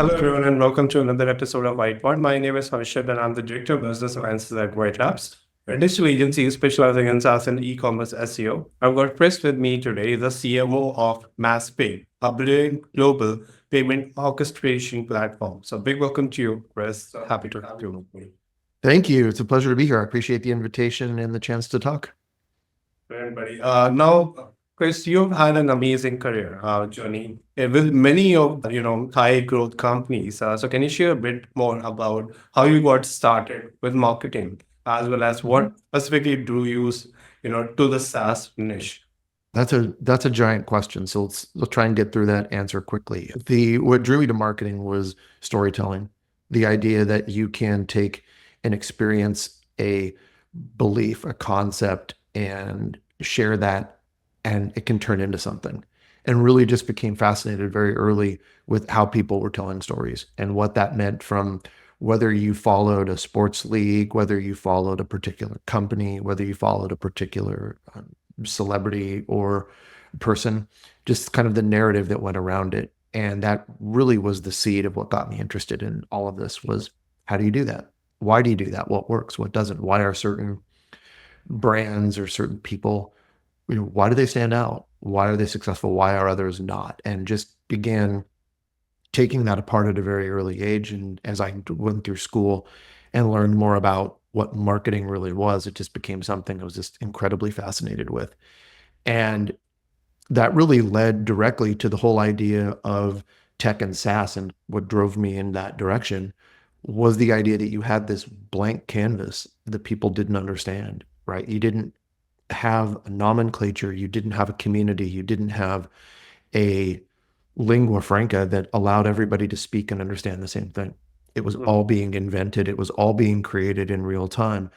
Hello, everyone, and welcome to another episode of WYTPod. My name is Harshit, and I'm the Director of Business Alliances at WytLabs, a digital agency specializing in SaaS and e-commerce SEO. I've got Chris with me today, the CMO of MassPay, a brilliant global payment orchestration platform. So, big welcome to you, Chris. Happy to have you with me. Thank you. It's a pleasure to be here. I appreciate the invitation and the chance to talk. Everybody. Now, Chris, you've had an amazing career journey with many of high growth companies. So, can you share a bit more about how you got started with marketing, as well as what specifically drew you, to the SaaS niche? That's a giant question. So let's try and get through that answer quickly. What drew me to marketing was storytelling. The idea that you can take an experience, a belief, a concept, and share that, and it can turn into something. And really just became fascinated very early with how people were telling stories and what that meant, from whether you followed a sports league, whether you followed a particular company, whether you followed a particular celebrity or person, just kind of the narrative that went around it. And that really was the seed of what got me interested in all of this. Was, how do you do that? Why do you do that? What works? What doesn't? Why are certain brands or certain people, why do they stand out? Why are they successful? Why are others not? And just began taking that apart at a very early age. And as I went through school and learned more about what marketing really was, it just became something I was just incredibly fascinated with. And that really led directly to the whole idea of tech and SaaS. And what drove me in that direction was the idea that you had this blank canvas that people didn't understand, right? You didn't have a nomenclature, you didn't have a community, you didn't have a lingua franca that allowed everybody to speak and understand the same thing. It was all being invented. It was all being created in real time.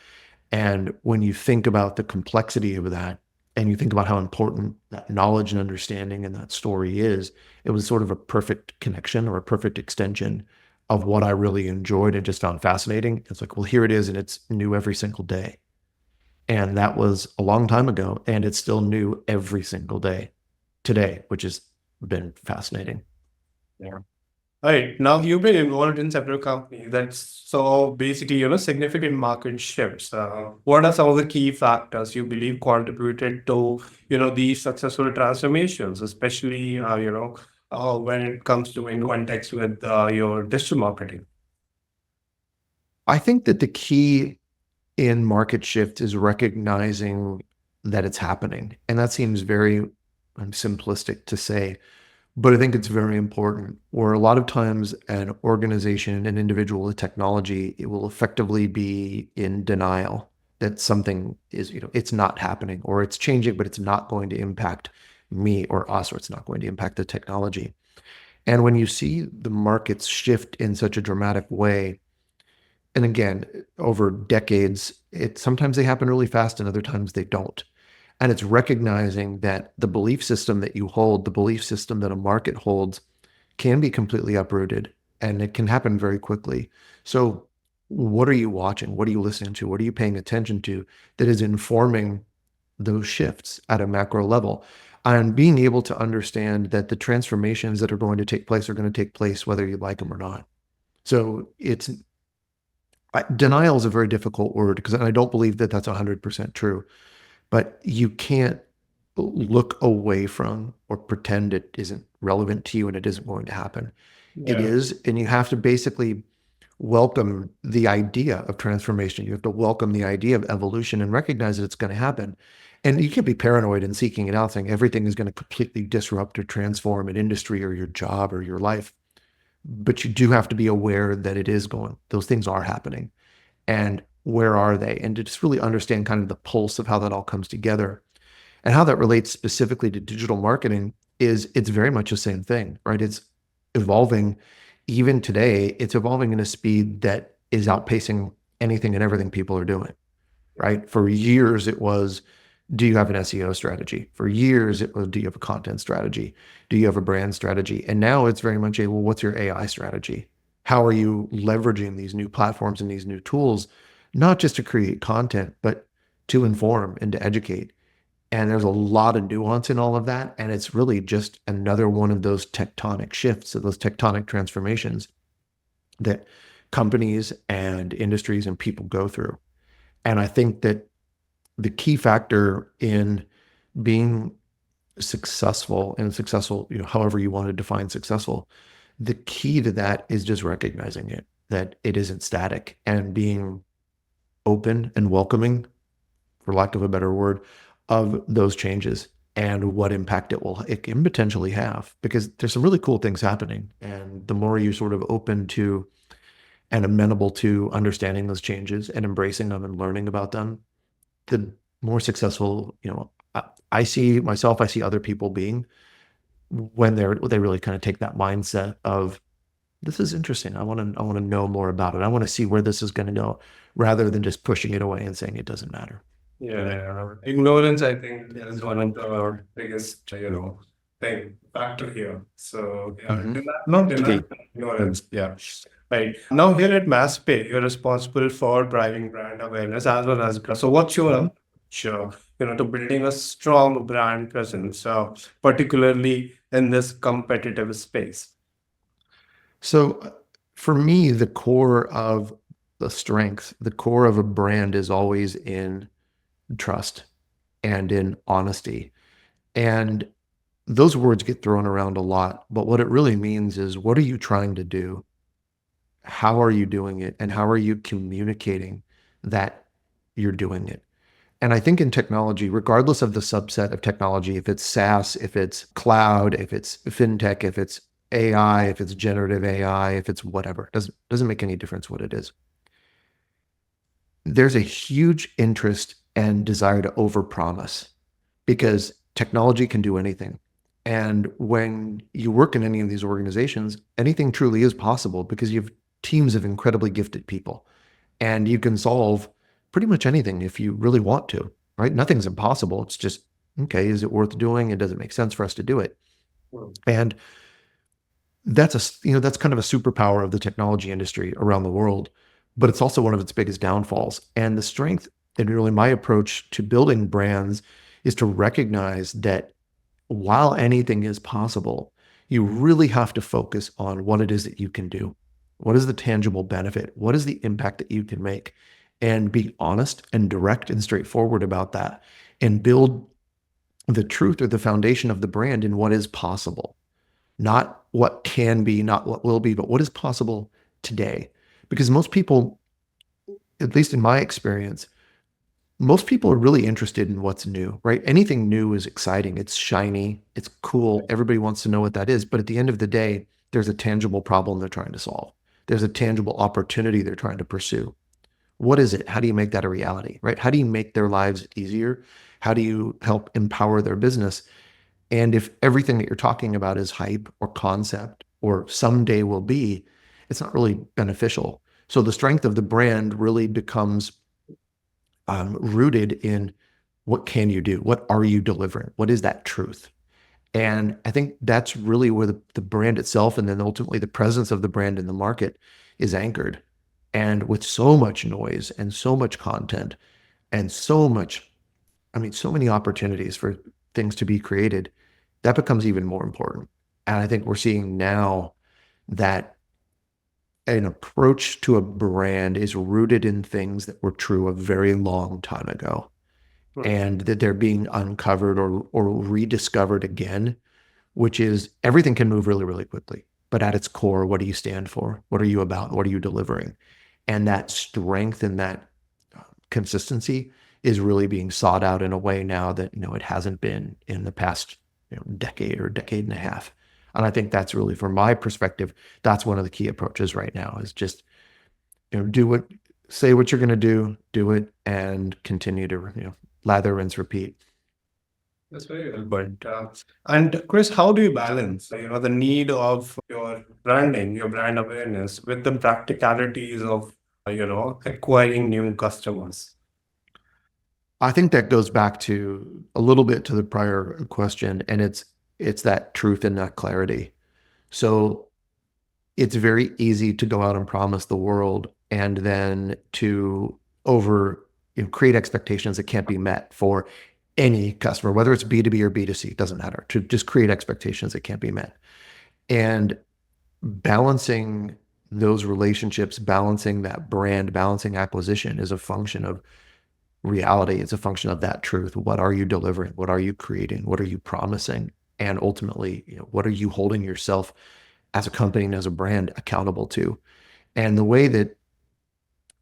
And when you think about the complexity of that, and you think about how important that knowledge and understanding and that story is, it was sort of a perfect connection or a perfect extension of what I really enjoyed and just found fascinating. It's like, well, here it is, and it's new every single day. And that was a long time ago, and it's still new every single day today, which has been fascinating. Yeah. All right. Now, you've been involved in several companies that saw basically, significant market shifts. What are some of the key factors you believe contributed to, these successful transformations, especially, when it comes to in context with your digital marketing? I think that the key in market shift is recognizing that it's happening. And that seems very simplistic to say, but I think it's very important. Where a lot of times an organization, an individual, a technology, it will effectively be in denial that something is, it's not happening, or it's changing, but it's not going to impact me or us, or it's not going to impact the technology. And when you see the markets shift in such a dramatic way, and again, over decades, sometimes they happen really fast and other times they don't. And it's recognizing that the belief system that you hold, the belief system that a market holds, can be completely uprooted, and it can happen very quickly. So what are you watching? What are you listening to? What are you paying attention to that is informing those shifts at a macro level? And being able to understand that the transformations that are going to take place are going to take place whether you like them or not. So denial is a very difficult word, because I don't believe that that's 100% true, but you can't look away from or pretend it isn't relevant to you and it isn't going to happen. It is, and you have to basically welcome the idea of transformation. You have to welcome the idea of evolution and recognize that it's going to happen. And you can't be paranoid and seeking it out, saying everything is going to completely disrupt or transform an industry or your job or your life. But you do have to be aware that those things are happening. And where are they? And to just really understand kind of the pulse of how that all comes together. And how that relates specifically to digital marketing it's very much the same thing, right? It's evolving. Even today, it's evolving at a speed that is outpacing anything and everything people are doing, right? For years, it was, do you have an SEO strategy? For years, it was, do you have a content strategy? Do you have a brand strategy? And now it's very much well, what's your AI strategy? How are you leveraging these new platforms and these new tools, not just to create content, but to inform and to educate? And there's a lot of nuance in all of that. And it's really just another one of those tectonic shifts, of those tectonic transformations that companies and industries and people go through. And I think that the key factor in being successful, and successful, however you want to define successful, the key to that is just recognizing it, that it isn't static, and being open and welcoming, for lack of a better word, of those changes and what impact it can potentially have, because there's some really cool things happening. And the more you're sort of open to and amenable to understanding those changes and embracing them and learning about them, the more successful, I see myself, I see other people being, when they really kind of take that mindset of, this is interesting. I want to know more about it. I want to see where this is going to go, rather than just pushing it away and saying it doesn't matter. Yeah, ignorance, I think, is one of our biggest, factor here. So, not deny, ignorance. Yeah. Right. Now, here at MassPay, you're responsible for driving brand awareness as well as. So, what's your sure, to building a strong brand presence, particularly in this competitive space? So for me, the core of the core of a brand is always in trust and in honesty. And those words get thrown around a lot, but what it really means is, what are you trying to do? How are you doing it? And how are you communicating that you're doing it? And I think in technology, regardless of the subset of technology, if it's SaaS, if it's cloud, if it's fintech, if it's AI, if it's generative AI, if it's whatever, doesn't make any difference what it is. There's a huge interest and desire to overpromise, because technology can do anything. And when you work in any of these organizations, anything truly is possible, because you have teams of incredibly gifted people, and you can solve pretty much anything if you really want to, right? Nothing's impossible. It's just, okay, is it worth doing? It doesn't make sense for us to do it. And that's that's kind of a superpower of the technology industry around the world, but it's also one of its biggest downfalls. And the strength, and really my approach to building brands, is to recognize that while anything is possible, you really have to focus on what it is that you can do. What is the tangible benefit? What is the impact that you can make? And be honest and direct and straightforward about that, and build the truth or the foundation of the brand in what is possible. Not what can be, not what will be, but what is possible today. Because most people, at least in my experience, most people are really interested in what's new, right? Anything new is exciting. It's shiny. It's cool. Everybody wants to know what that is. But at the end of the day, there's a tangible problem they're trying to solve. There's a tangible opportunity they're trying to pursue. What is it? How do you make that a reality, right? How do you make their lives easier? How do you help empower their business? And if everything that you're talking about is hype or concept or someday will be, it's not really beneficial. So the strength of the brand really becomes rooted in, what can you do? What are you delivering? What is that truth? And I think that's really where the brand itself, and then ultimately the presence of the brand in the market, is anchored. And with so much noise and so much content and so many opportunities for things to be created, that becomes even more important. And I think we're seeing now that an approach to a brand is rooted in things that were true a very long time ago, and that they're being uncovered or rediscovered again, which is, everything can move really, really quickly. But at its core, what do you stand for? What are you about? What are you delivering? And that strength and that consistency is really being sought out in a way now that, it hasn't been in the past decade or decade and a half. And I think that's really, from my perspective, that's one of the key approaches right now, is just, say what you're going to do it, and continue to, lather, rinse, repeat. That's very well. But and Chris, how do you balance, the need of your branding, your brand awareness, with the practicalities of, acquiring new customers? I think that goes back to a little bit to the prior question, and it's that truth and that clarity. So it's very easy to go out and promise the world, and then to create expectations that can't be met for any customer, whether it's B2B or B2C, it doesn't matter, to just create expectations that can't be met. And balancing those relationships, balancing that brand, balancing acquisition is a function of reality. It's a function of that truth. What are you delivering? What are you creating? What are you promising? And ultimately, what are you holding yourself as a company and as a brand accountable to? And the way that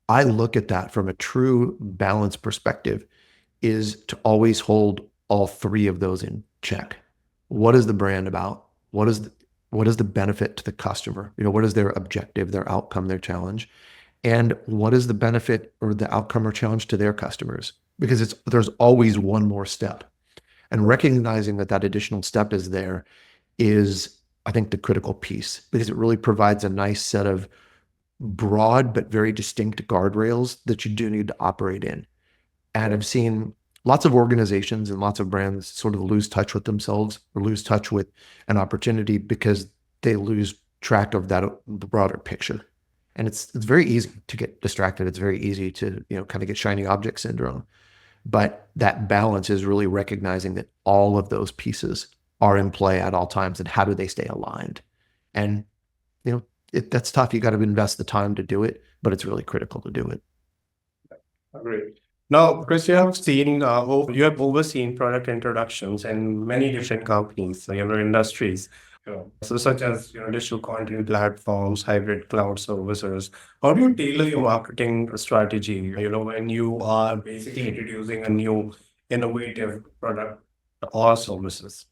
I look at that from a true balance perspective is to always hold all three of those in check. What is the brand about? What is the benefit to the customer? What is their objective, their outcome, their challenge? And what is the benefit or the outcome or challenge to their customers? Because there's always one more step. And recognizing that that additional step is there is, I think, the critical piece, because it really provides a nice set of broad but very distinct guardrails that you do need to operate in. And I've seen lots of organizations and lots of brands sort of lose touch with themselves or lose touch with an opportunity because they lose track of the broader picture. And it's very easy to get distracted. It's very easy to, kind of get shiny object syndrome. But that balance is really recognizing that all of those pieces are in play at all times, and how do they stay aligned? And, that's tough. You got to invest the time to do it, but it's really critical to do it. Great. Now, Chris, you have overseen product introductions in many different companies, industries, so such as digital content platforms, hybrid cloud services. How do you tailor your marketing strategy? When you are basically introducing a new innovative product or services.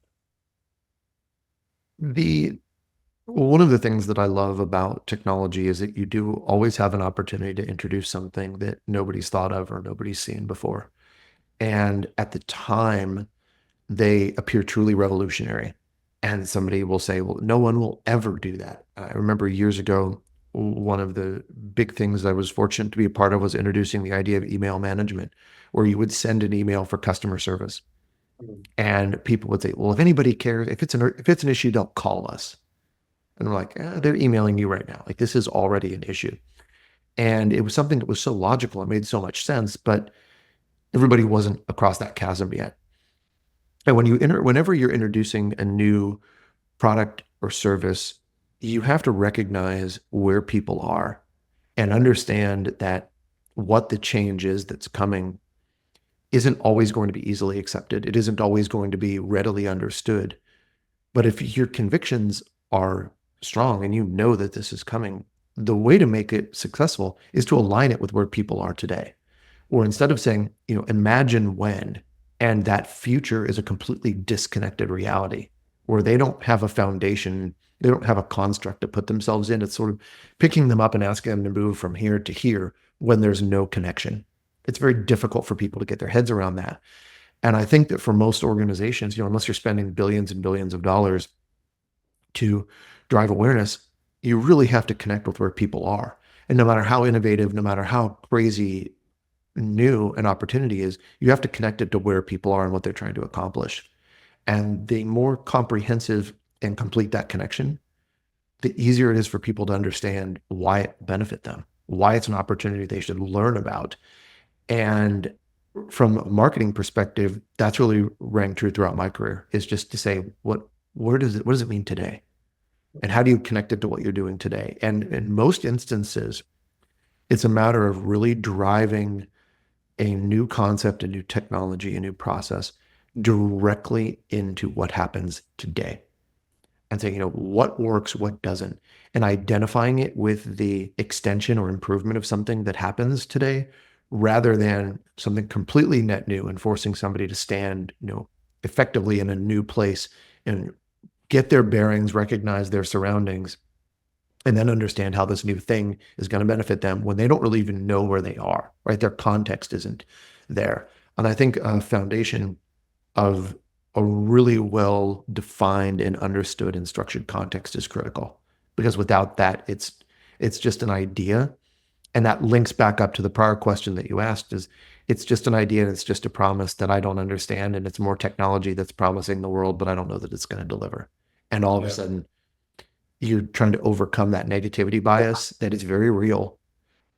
One of the things that I love about technology is that you do always have an opportunity to introduce something that nobody's thought of or nobody's seen before. And at the time, they appear truly revolutionary. And somebody will say, well, no one will ever do that. I remember years ago, one of the big things I was fortunate to be a part of was introducing the idea of email management, where you would send an email for customer service. And people would say, well, if anybody cares, if it's an issue, they'll call us. And we're like, they're emailing you right now. Like, this is already an issue. And it was something that was so logical. It made so much sense, but everybody wasn't across that chasm yet. And whenever you're introducing a new product or service, you have to recognize where people are and understand that what the change is that's coming isn't always going to be easily accepted. It isn't always going to be readily understood. But if your convictions are strong and you know that this is coming, the way to make it successful is to align it with where people are today. Or instead of saying, imagine when, and that future is a completely disconnected reality where they don't have a foundation, they don't have a construct to put themselves in. It's sort of picking them up and asking them to move from here to here when there's no connection. It's very difficult for people to get their heads around that. And I think that for most organizations, unless you're spending billions and billions of dollars to drive awareness, you really have to connect with where people are. And no matter how innovative, no matter how crazy new an opportunity is, you have to connect it to where people are and what they're trying to accomplish. And the more comprehensive and complete that connection, the easier it is for people to understand why it benefit them, why it's an opportunity they should learn about. And from a marketing perspective, that's really rang true throughout my career, is just to say, what does it mean today? And how do you connect it to what you're doing today? And in most instances, it's a matter of really driving a new concept, a new technology, a new process directly into what happens today. And saying, what works, what doesn't, and identifying it with the extension or improvement of something that happens today, rather than something completely net new and forcing somebody to stand, effectively in a new place and get their bearings, recognize their surroundings, and then understand how this new thing is going to benefit them when they don't really even know where they are, right? Their context isn't there. And I think a foundation of a really well-defined and understood and structured context is critical, because without that, it's just an idea. And that links back up to the prior question that you asked, is it's just an idea and it's just a promise that I don't understand. And it's more technology that's promising the world, but I don't know that it's going to deliver. And all of a sudden, you're trying to overcome that negativity bias that is very real.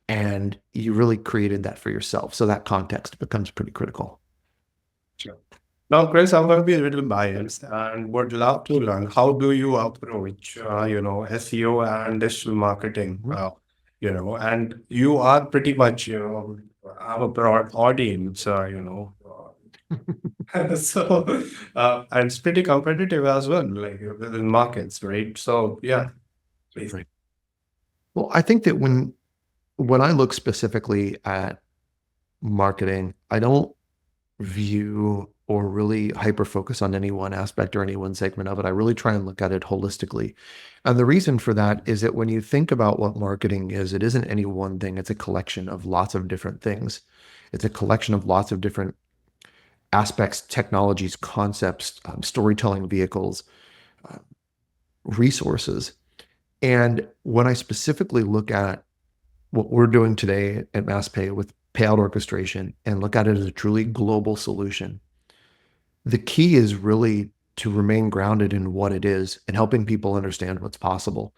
And you really created that for yourself. So that context becomes pretty critical. Sure. Now, Chris, I'm going to be a little biased and would love to learn how do you approach, SEO and digital marketing, and you are pretty much, have a broad audience, so, and it's pretty competitive as well, like within markets, right? So, yeah, please. Right. Well, I think that when I look specifically at marketing, I don't view or really hyper focus on any one aspect or any one segment of it. I really try and look at it holistically. And the reason for that is that when you think about what marketing is, it isn't any one thing. It's a collection of lots of different things. It's a collection of lots of different aspects, technologies, concepts, storytelling vehicles, uh, resources. And when I specifically look at what we're doing today at MassPay with payout orchestration and look at it as a truly global solution, the key is really to remain grounded in what it is and helping people understand what's possible.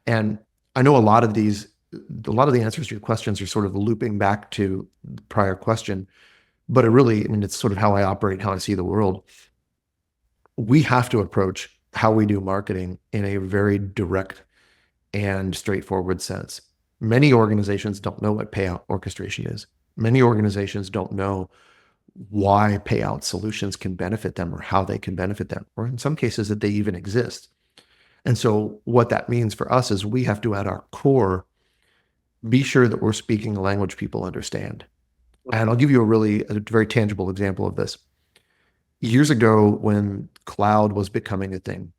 And I know a lot of the answers to your questions are sort of looping back to the prior question, but it's sort of how I operate, how I see the world. We have to approach how we do marketing in a very direct and straightforward sense. Many organizations don't know what payout orchestration is. Many organizations don't know why payout solutions can benefit them or how they can benefit them, or in some cases that they even exist. And so what that means for us is we have to, at our core, be sure that we're speaking a language people understand. And I'll give you a very tangible example of this. Years ago, when cloud was becoming a thing,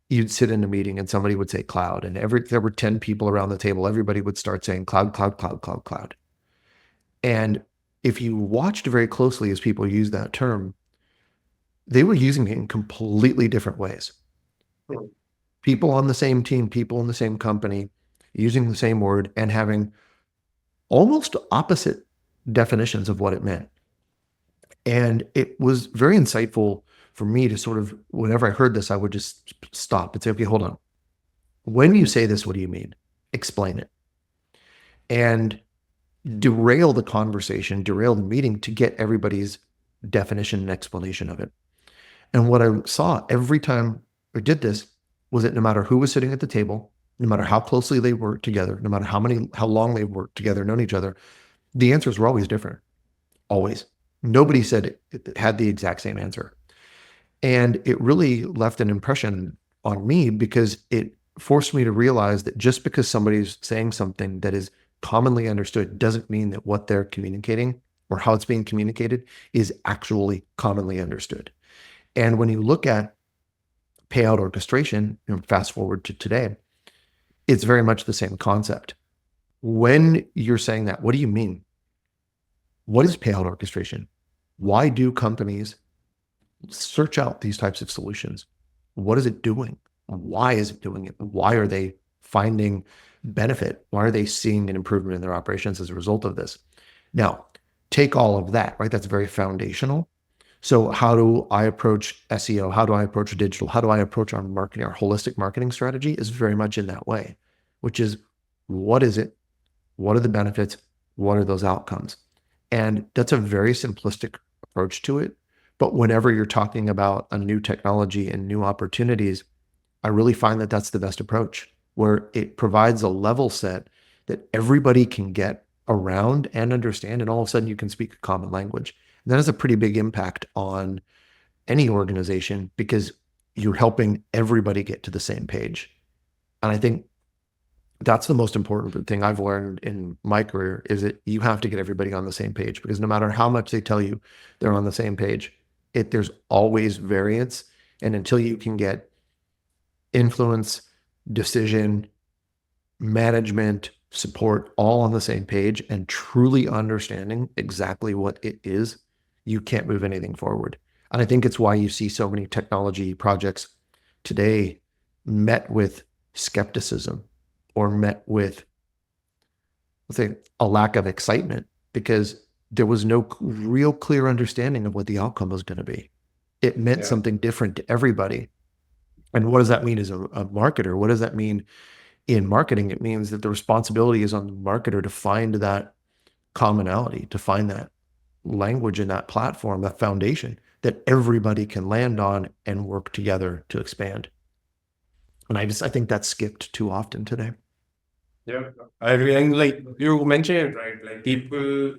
you'd sit in a meeting and somebody would say cloud, and there were 10 people around the table, everybody would start saying cloud, cloud, cloud, cloud, cloud. And if you watched very closely as people used that term, they were using it in completely different ways. People on the same team, people in the same company, using the same word and having almost opposite definitions of what it meant. And it was very insightful for me to sort of, whenever I heard this, I would just stop and say, okay, hold on. When you say this, what do you mean? Explain it. And derail the conversation, derail the meeting to get everybody's definition and explanation of it. And what I saw every time I did this was that no matter who was sitting at the table, no matter how closely they worked together, no matter how long they worked together, known each other, the answers were always different. Always. Nobody said it had the exact same answer. And it really left an impression on me because it forced me to realize that just because somebody's saying something that is commonly understood doesn't mean that what they're communicating or how it's being communicated is actually commonly understood. And when you look at payout orchestration, fast forward to today, it's very much the same concept. When you're saying that, what do you mean? What is payout orchestration? Why do companies search out these types of solutions? What is it doing? Why is it doing it? Why are they finding benefit? Why are they seeing an improvement in their operations as a result of this? Now, take all of that, right? That's very foundational. So how do I approach SEO? How do I approach digital? How do I approach our marketing, our holistic marketing strategy is very much in that way, which is what is it? What are the benefits? What are those outcomes? And that's a very simplistic approach to it. But whenever you're talking about a new technology and new opportunities, I really find that that's the best approach, where it provides a level set that everybody can get around and understand. And all of a sudden you can speak a common language. And that has a pretty big impact on any organization because you're helping everybody get to the same page. And I think that's the most important thing I've learned in my career is that you have to get everybody on the same page because no matter how much they tell you they're on the same page, there's always variance. And until you can get influence, decision, management, support all on the same page and truly understanding exactly what it is, you can't move anything forward. And I think it's why you see so many technology projects today met with skepticism or met with, let's say, a lack of excitement because there was no real clear understanding of what the outcome was going to be. It meant something different to everybody. And what does that mean as a marketer? What does that mean in marketing? It means that the responsibility is on the marketer to find that commonality, to find that language in that platform, that foundation that everybody can land on and work together to expand. And I think that's skipped too often today. Yeah, I really like you mentioned it, right? Like people,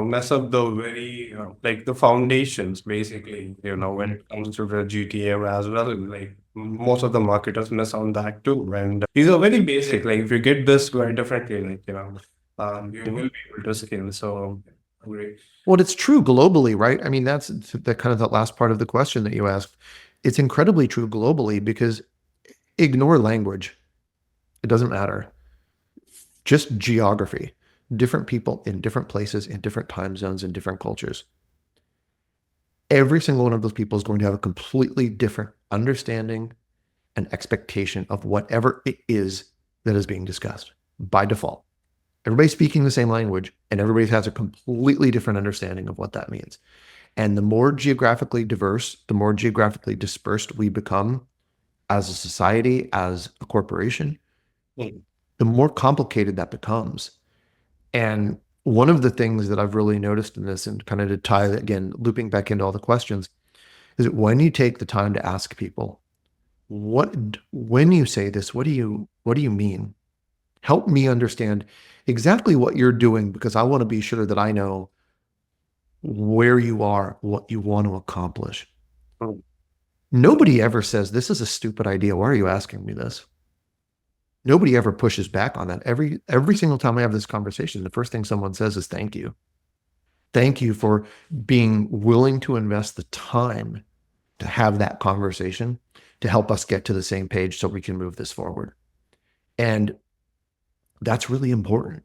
mess up the very like the foundations basically, when it comes to the GTM as well. Like most of the marketers miss on that too. And these are very basic. Like if you get this very differently, like you will be able to scale. So great. Well, it's true globally, right? I mean, that's the kind of the last part of the question that you asked. It's incredibly true globally because ignore language. It doesn't matter. Just geography. Different people in different places, in different time zones, in different cultures. Every single one of those people is going to have a completely different understanding and expectation of whatever it is that is being discussed by default. Everybody's speaking the same language and everybody has a completely different understanding of what that means. And the more geographically diverse, the more geographically dispersed we become as a society, as a corporation, the more complicated that becomes. And one of the things that I've really noticed in this, and kind of to tie, again, looping back into all the questions, is that when you take the time to ask people, when you say this, what do you mean? Help me understand exactly what you're doing, because I want to be sure that I know where you are, what you want to accomplish. Nobody ever says, this is a stupid idea. Why are you asking me this? Nobody ever pushes back on that. Every single time I have this conversation, the first thing someone says is thank you. Thank you for being willing to invest the time to have that conversation to help us get to the same page so we can move this forward. And that's really important,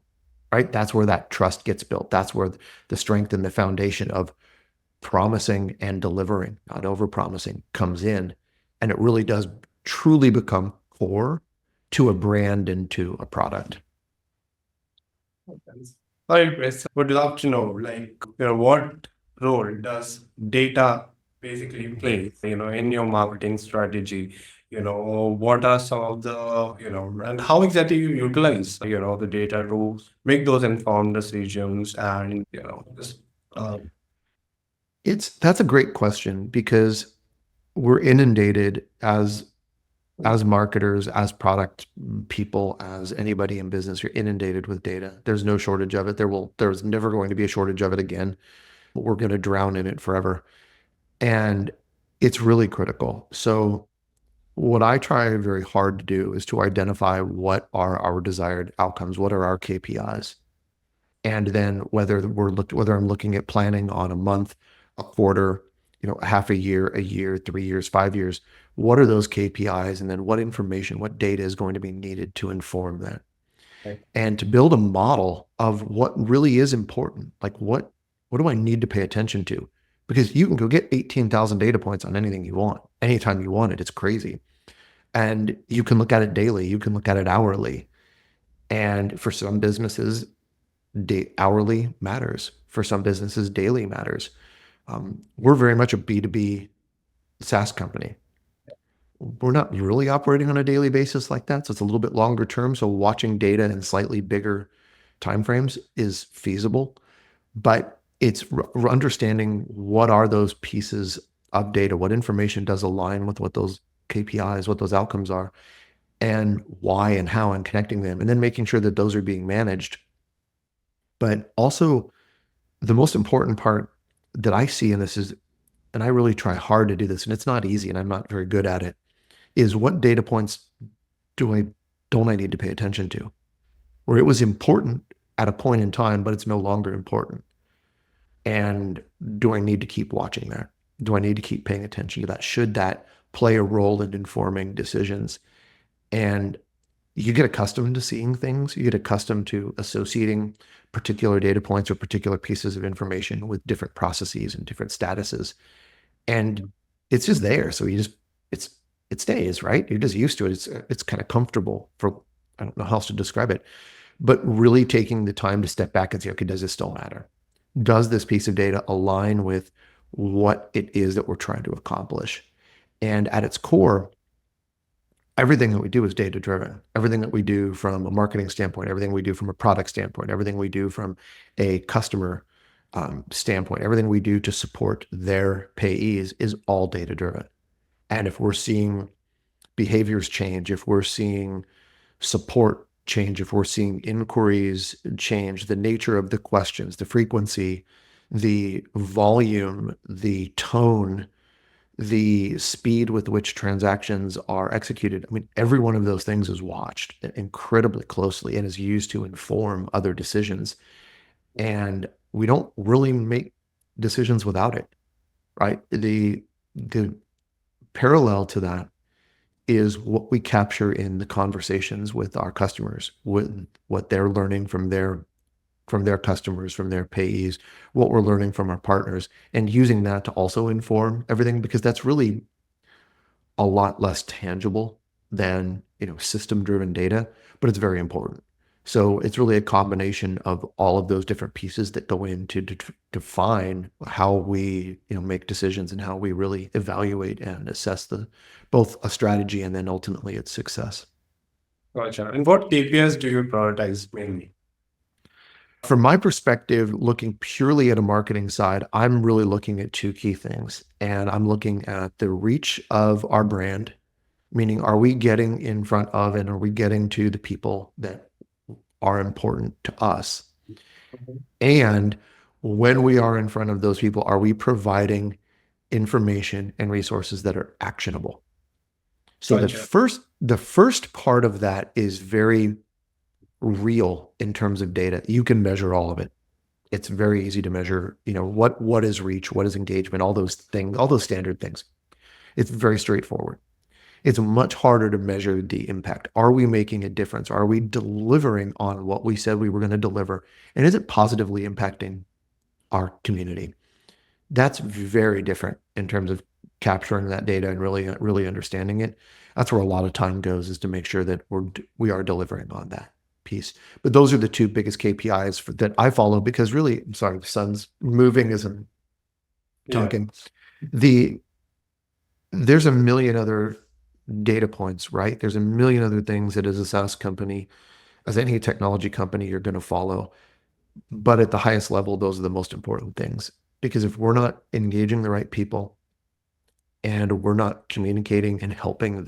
right? That's where that trust gets built. That's where the strength and the foundation of promising and delivering, not over-promising, comes in. And it really does truly become core to a brand and to a product. All right, Chris, would love to know, like, what role does data basically play, in your marketing strategy? What are some of the, and how exactly you utilize, the data to make those informed decisions and, just, That's a great question, because we're inundated as marketers, as product people, as anybody in business, you're inundated with data. There's no shortage of it. There's never going to be a shortage of it again. We're going to drown in it forever. And it's really critical. So what I try very hard to do is to identify what are our desired outcomes, what are our KPIs. And then whether I'm looking at planning on a month, a quarter, half a year, 3 years, 5 years, what are those KPIs? And then what information, what data is going to be needed to inform that? Right. And to build a model of what really is important, like what do I need to pay attention to? Because you can go get 18,000 data points on anything you want, anytime you want it. It's crazy. And you can look at it daily, you can look at it hourly. And for some businesses, hourly matters. For some businesses, daily matters. We're very much a B2B SaaS company. We're not really operating on a daily basis like that. So it's a little bit longer term. So watching data in slightly bigger timeframes is feasible, but it's understanding what are those pieces of data, what information does align with what those KPIs, what those outcomes are, and why and how, and connecting them, and then making sure that those are being managed. But also, the most important part that I see in this is, and I really try hard to do this, and it's not easy, and I'm not very good at it, is what data points don't I need to pay attention to? Where it was important at a point in time, but it's no longer important. And do I need to keep watching that? Do I need to keep paying attention to that? Should that play a role in informing decisions? And you get accustomed to seeing things. You get accustomed to associating particular data points or particular pieces of information with different processes and different statuses. And it's just there. So it stays, right? You're just used to it. It's kind of comfortable for, I don't know how else to describe it, but really taking the time to step back and say, okay, does this still matter? Does this piece of data align with what it is that we're trying to accomplish? And at its core, everything that we do is data driven. Everything that we do from a marketing standpoint, everything we do from a product standpoint, everything we do from a customer standpoint, everything we do to support their payees is all data-driven. And if we're seeing behaviors change, if we're seeing support change, if we're seeing inquiries change, the nature of the questions, the frequency, the volume, the tone, the speed with which transactions are executed. I mean, every one of those things is watched incredibly closely and is used to inform other decisions. And we don't really make decisions without it, right? The parallel to that is what we capture in the conversations with our customers, with what they're learning from their customers, from their payees, what we're learning from our partners, and using that to also inform everything, because that's really a lot less tangible than, system-driven data, but it's very important. So it's really a combination of all of those different pieces that go in to define how we, make decisions and how we really evaluate and assess both a strategy and then ultimately its success. Gotcha. And what KPIs do you prioritize mainly? From my perspective, looking purely at a marketing side, I'm really looking at two key things. And I'm looking at the reach of our brand, meaning are we getting in front of and are we getting to the people that are important to us? Mhm. And when we are in front of those people, are we providing information and resources that are actionable? So Gotcha. the first part of that is very real in terms of data. You can measure all of it. It's very easy to measure, what is reach, what is engagement, all those things, all those standard things. It's very straightforward. It's much harder to measure the impact. Are we making a difference? Are we delivering on what we said we were going to deliver? And is it positively impacting our community? That's very different in terms of capturing that data and really understanding it. That's where a lot of time goes, is to make sure that we are delivering on that piece. But those are the two biggest KPIs that I follow, because really, I'm sorry, the sun's moving as I'm Yeah. talking. There's a million other data points, right? There's a million other things that as a SaaS company, as any technology company, you're going to follow. But at the highest level, those are the most important things. Because if we're not engaging the right people and we're not communicating and helping